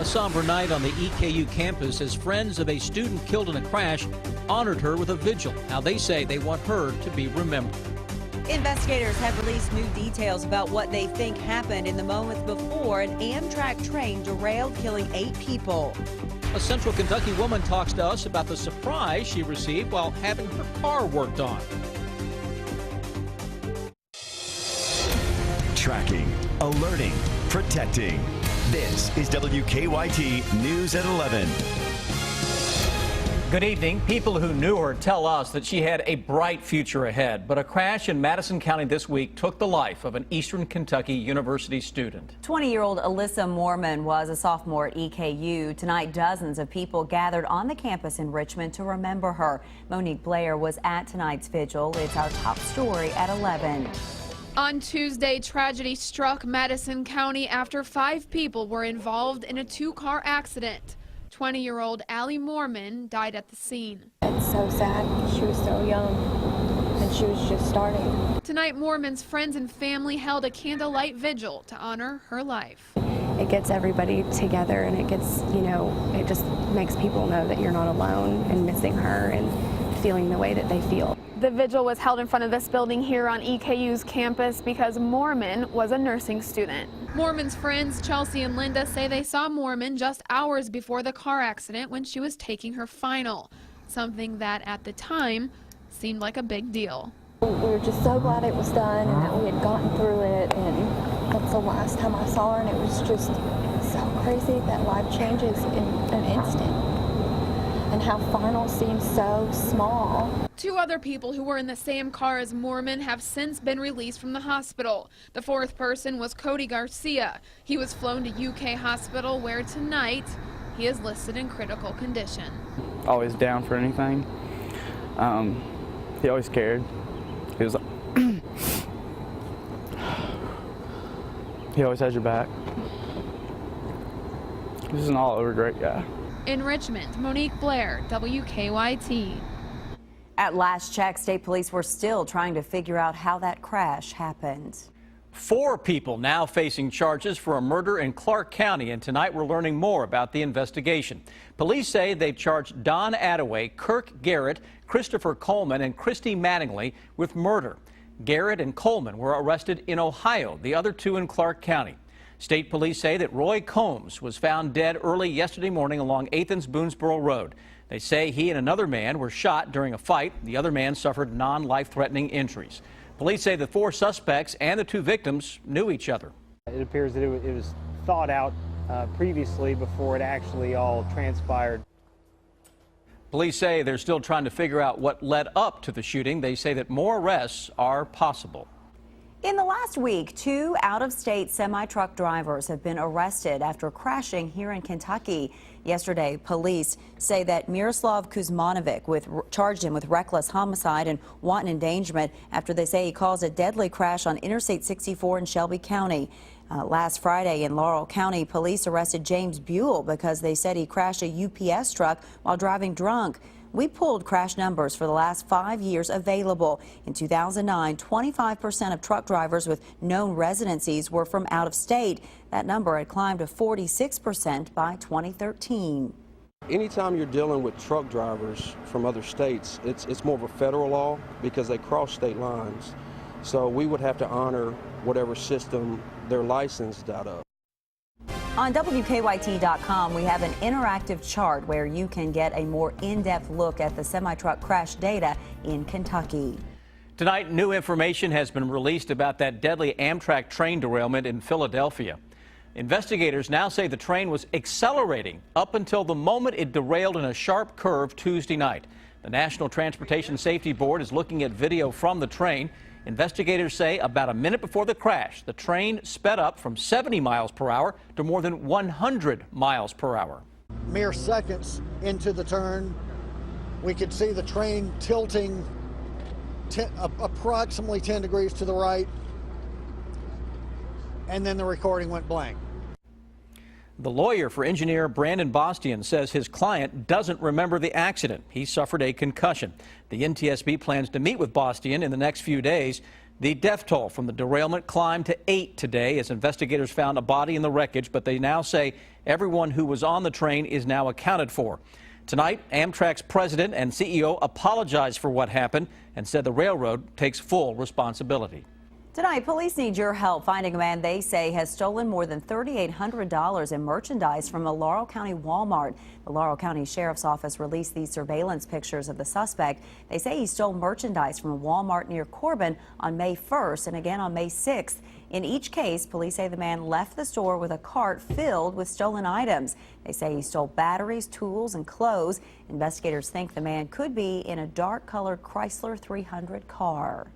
A somber night on the EKU campus as friends of a student killed in a crash honored her with a vigil. Now they say they want her to be remembered. Investigators have released new details about what they think happened in the moments before an Amtrak train derailed, killing 8 people. A Central Kentucky woman talks to us about the surprise she received while having her car worked on. Tracking, alerting, protecting. This is WKYT News at 11. Good evening. People who knew her tell us that she had a bright future ahead, but a crash in Madison County this week took the life of an Eastern Kentucky University student. 20-year-old Alyssa Moorman was a sophomore at EKU. Tonight, dozens of people gathered on the campus in Richmond to remember her. Monique Blair was at tonight's vigil. It's our top story at 11. On Tuesday, tragedy struck Madison County after 5 people were involved in a 2-car accident. 20-year-old Allie Moorman died at the scene. It's so sad. She was so young and she was just starting. Tonight, Moorman's friends and family held a candlelight vigil to honor her life. It gets everybody together and it gets, it just makes people know that you're not alone in missing her and feeling the way that they feel. The vigil was held in front of this building here on EKU's campus because Moorman was a nursing student. Moorman's friends, Chelsea and Linda, say they saw Moorman just hours before the car accident when she was taking her final, something that at the time seemed like a big deal. We were just so glad it was done and that we had gotten through it, and that's the last time I saw her, and it was just so crazy that life changes in an instant and how final seems so small. 2 other people who were in the same car as Moorman have since been released from the hospital. The 4th person was Cody Garcia. He was flown to UK Hospital where tonight he is listed in critical condition. Always down for anything. He always cared. He was he always has your back. He was an all-over great guy. In Richmond, Monique Blair, WKYT. At last check, state police were still trying to figure out how that crash happened. 4 people now facing charges for a murder in Clark County, and tonight we're learning more about the investigation. Police say they've charged Don Attaway, Kirk Garrett, Christopher Coleman, and Christy Mattingly with murder. Garrett and Coleman were arrested in Ohio, the other 2 in Clark County. State police say that Roy Combs was found dead early yesterday morning along 8th and Boonesboro Road. They say he and another man were shot during a fight. The other man suffered non-life-threatening injuries. Police say the 4 suspects and the 2 victims knew each other. It appears that it was thought out previously before it actually all transpired. Police say they're still trying to figure out what led up to the shooting. They say that more arrests are possible. In the last week, 2 out-of-state semi-truck drivers have been arrested after crashing here in Kentucky. Yesterday, police say that Miroslav Kuzmanovic charged him with reckless homicide and wanton endangerment after they say he caused a deadly crash on Interstate 64 in Shelby County. Last Friday in Laurel County, police arrested James Buell because they said he crashed a UPS truck while driving drunk. We pulled crash numbers for the last 5 years available. In 2009, 25% of truck drivers with known residencies were from out of state. That number had climbed to 46% by 2013. Anytime you're dealing with truck drivers from other states, it's more of a federal law because they cross state lines. So we would have to honor whatever system they're licensed out of. On WKYT.com, we have an interactive chart where you can get a more in-depth look at the semi-truck crash data in Kentucky. Tonight, new information has been released about that deadly Amtrak train derailment in Philadelphia. Investigators now say the train was accelerating up until the moment it derailed in a sharp curve Tuesday night. The National Transportation Safety Board is looking at video from the train. Investigators say about a minute before the crash, the train sped up from 70 miles per hour to more than 100 miles per hour. Mere seconds into the turn, we could see the train tilting approximately 10 degrees to the right, and then the recording went blank. The lawyer for engineer Brandon Bastian says his client doesn't remember the accident. He suffered a concussion. The NTSB plans to meet with Bastian in the next few days. The death toll from the derailment climbed to 8 today as investigators found a body in the wreckage, but they now say everyone who was on the train is now accounted for. Tonight, Amtrak's president and CEO apologized for what happened and said the railroad takes full responsibility. Tonight, police need your help finding a man they say has stolen more than $3,800 in merchandise from a Laurel County Walmart. The Laurel County Sheriff's Office released these surveillance pictures of the suspect. They say he stole merchandise from a Walmart near Corbin on May 1st and again on May 6th. In each case, police say the man left the store with a cart filled with stolen items. They say he stole batteries, tools, and clothes. Investigators think the man could be in a dark-colored Chrysler 300 car.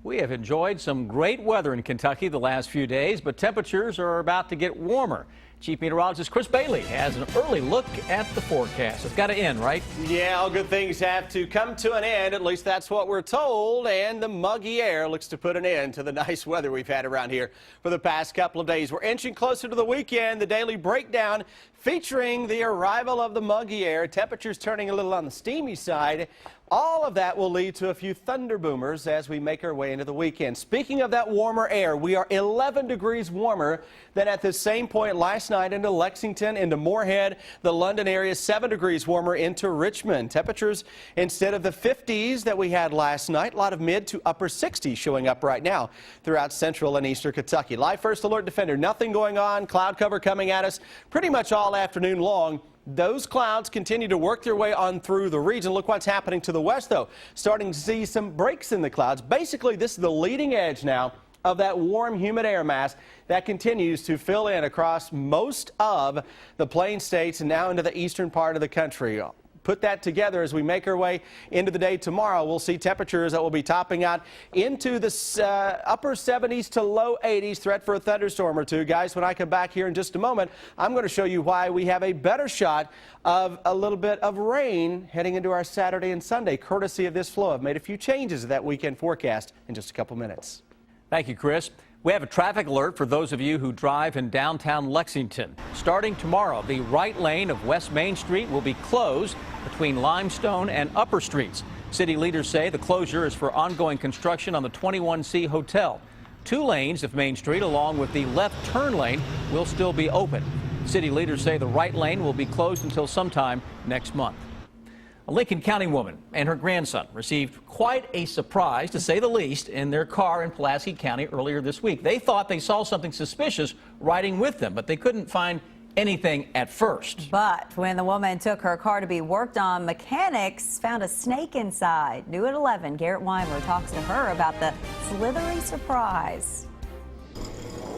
We have enjoyed some great weather in Kentucky the last few days, but temperatures are about to get warmer. Chief Meteorologist Chris Bailey has an early look at the forecast. It's got to end, right? Yeah, all good things have to come to an end. At least that's what we're told. And the muggy air looks to put an end to the nice weather we've had around here for the past couple of days. We're inching closer to the weekend. The daily breakdown featuring the arrival of the muggy air. Temperatures turning a little on the steamy side. All of that will lead to a few thunder boomers as we make our way into the weekend. Speaking of that warmer air, we are 11 degrees warmer than at the same point last night into Lexington, into Moorhead, the London area, 7 degrees warmer into Richmond. Temperatures instead of the 50s that we had last night, a lot of mid to upper 60s showing up right now throughout central and eastern Kentucky. Live First Alert Defender, nothing going on, cloud cover coming at us pretty much all afternoon long. Those clouds continue to work their way on through the region. Look what's happening to the west, though. Starting to see some breaks in the clouds. Basically, this is the leading edge now of that warm, humid air mass that continues to fill in across most of the Plain States and now into the eastern part of the country. Put that together as we make our way into the day tomorrow. We'll see temperatures that will be topping out into the upper 70s to low 80s. Threat for a thunderstorm or two. Guys, when I come back here in just a moment, I'm going to show you why we have a better shot of a little bit of rain heading into our Saturday and Sunday, courtesy of this flow. I've made a few changes to that weekend forecast in just a couple minutes. Thank you, Chris. We have a traffic alert for those of you who drive in downtown Lexington. Starting tomorrow, the right lane of West Main Street will be closed between Limestone and Upper Streets. City leaders say the closure is for ongoing construction on the 21C Hotel. 2 lanes of Main Street, along with the left turn lane, will still be open. City leaders say the right lane will be closed until sometime next month. A Lincoln County woman and her grandson received quite a surprise, to say the least, in their car in Pulaski County earlier this week. They thought they saw something suspicious riding with them, but they couldn't find anything at first. But when the woman took her car to be worked on, mechanics found a snake inside. New at 11, Garrett Weimer talks to her about the slithery surprise.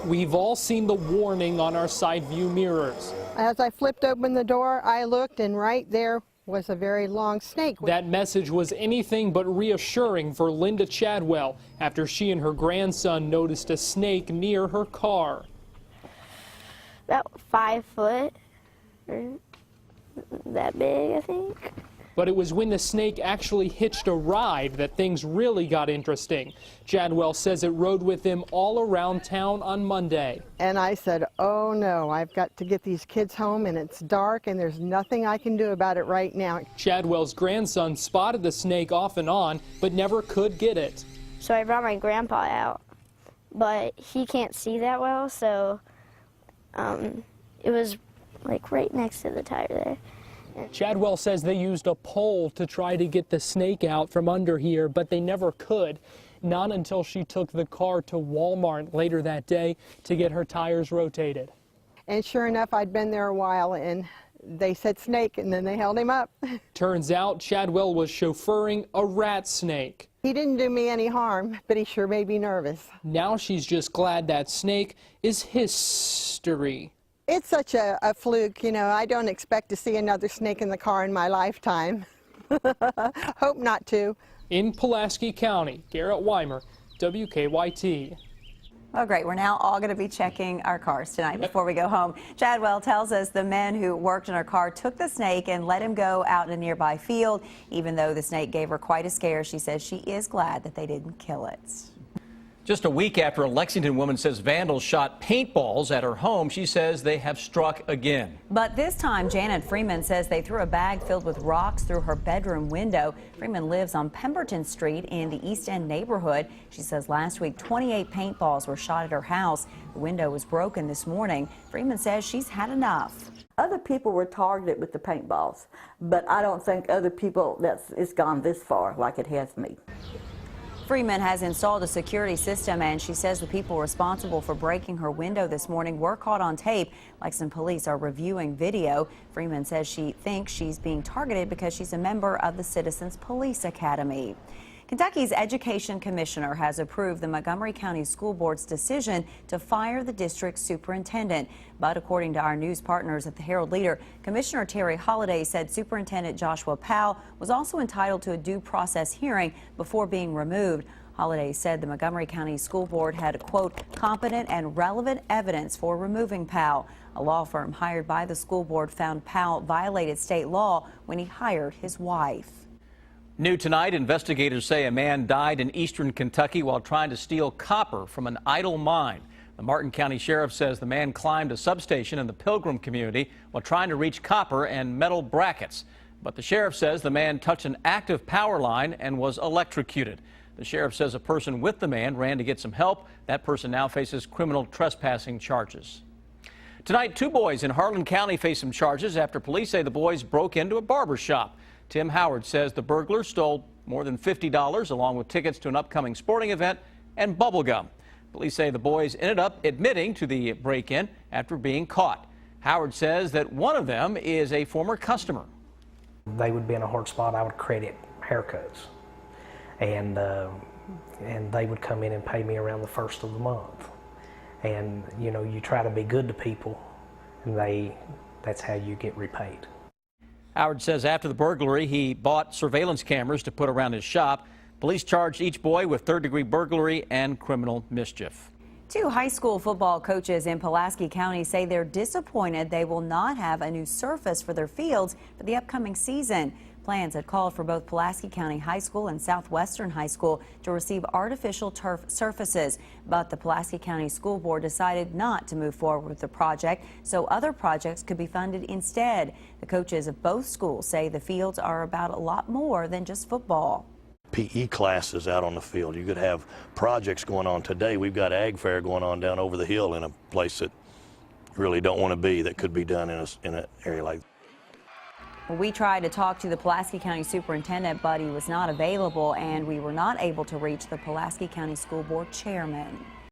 We've all seen the warning on our side view mirrors. As I flipped open the door, I looked, and right there was a very long snake. That message was anything but reassuring for Linda Chadwell after she and her grandson noticed a snake near her car. About 5 foot, or that big, I think. But it was when the snake actually hitched a ride that things really got interesting. Chadwell says it rode with him all around town on Monday. And I said, oh no, I've got to get these kids home, and it's dark and there's nothing I can do about it right now. Chadwell's grandson spotted the snake off and on, but never could get it. So I brought my grandpa out, but he can't see that well, so it was like right next to the tire there. Chadwell says they used a pole to try to get the snake out from under here, but they never could. Not until she took the car to Walmart later that day to get her tires rotated. And sure enough, I'd been there a while, and they said snake, and then they held him up. Turns out Chadwell was chauffeuring a rat snake. He didn't do me any harm, but he sure made me nervous. Now she's just glad that snake is history. It's such a fluke, you know. I don't expect to see another snake in the car in my lifetime. Hope not to. In Pulaski County, Garrett Weimer, WKYT. Oh, great. We're now all going to be checking our cars tonight before we go home. Chadwell tells us the men who worked in her car took the snake and let him go out in a nearby field. Even though the snake gave her quite a scare, she says she is glad that they didn't kill it. Just a week after a Lexington woman says vandals shot paintballs at her home, she says they have struck again. But this time, Janet Freeman says they threw a bag filled with rocks through her bedroom window. Freeman lives on Pemberton Street in the East End neighborhood. She says last week 28 paintballs were shot at her house. The window was broken this morning. Freeman says she's had enough. Other people were targeted with the paintballs, but I don't think other people it's gone this far like it has me. Freeman has installed a security system, and she says the people responsible for breaking her window this morning were caught on tape. Lexington police are reviewing video. Freeman says she thinks she's being targeted because she's a member of the Citizens Police Academy. Kentucky's Education Commissioner has approved the Montgomery County School Board's decision to fire the district's superintendent. But according to our news partners at the Herald Leader, Commissioner Terry Holliday said Superintendent Joshua Powell was also entitled to a due process hearing before being removed. Holliday said the Montgomery County School Board had, quote, competent and relevant evidence for removing Powell. A law firm hired by the school board found Powell violated state law when he hired his wife. New tonight, investigators say a man died in eastern Kentucky while trying to steal copper from an idle mine. The Martin County Sheriff says the man climbed a substation in the Pilgrim community while trying to reach copper and metal brackets. But the sheriff says the man touched an active power line and was electrocuted. The sheriff says a person with the man ran to get some help. That person now faces criminal trespassing charges. Tonight, 2 boys in Harlan County face some charges after police say the boys broke into a barber shop. Tim Howard says the burglars stole more than $50 along with tickets to an upcoming sporting event and bubble gum. Police say the boys ended up admitting to the break-in after being caught. Howard says that one of them is a former customer. They would be in a hard spot. I would credit haircuts, and they would come in and pay me around the first of the month. And you know, you try to be good to people, and that's how you get repaid. Howard says after the burglary, he bought surveillance cameras to put around his shop. Police charged each boy with third-degree burglary and criminal mischief. 2 high school football coaches in Pulaski County say they're disappointed they will not have a new surface for their fields for the upcoming season. Plans had called for both Pulaski County High School and Southwestern High School to receive artificial turf surfaces, but the Pulaski County School Board decided not to move forward with the project, so other projects could be funded instead. The coaches of both schools say the fields are about a lot more than just football. PE classes out on the field. You could have projects going on today. We've got ag fair going on down over the hill in a place that you really don't want to be, that could be done in an area like that. We tried to talk to the Pulaski County Superintendent, but he was not available, and we were not able to reach the Pulaski County School Board Chairman.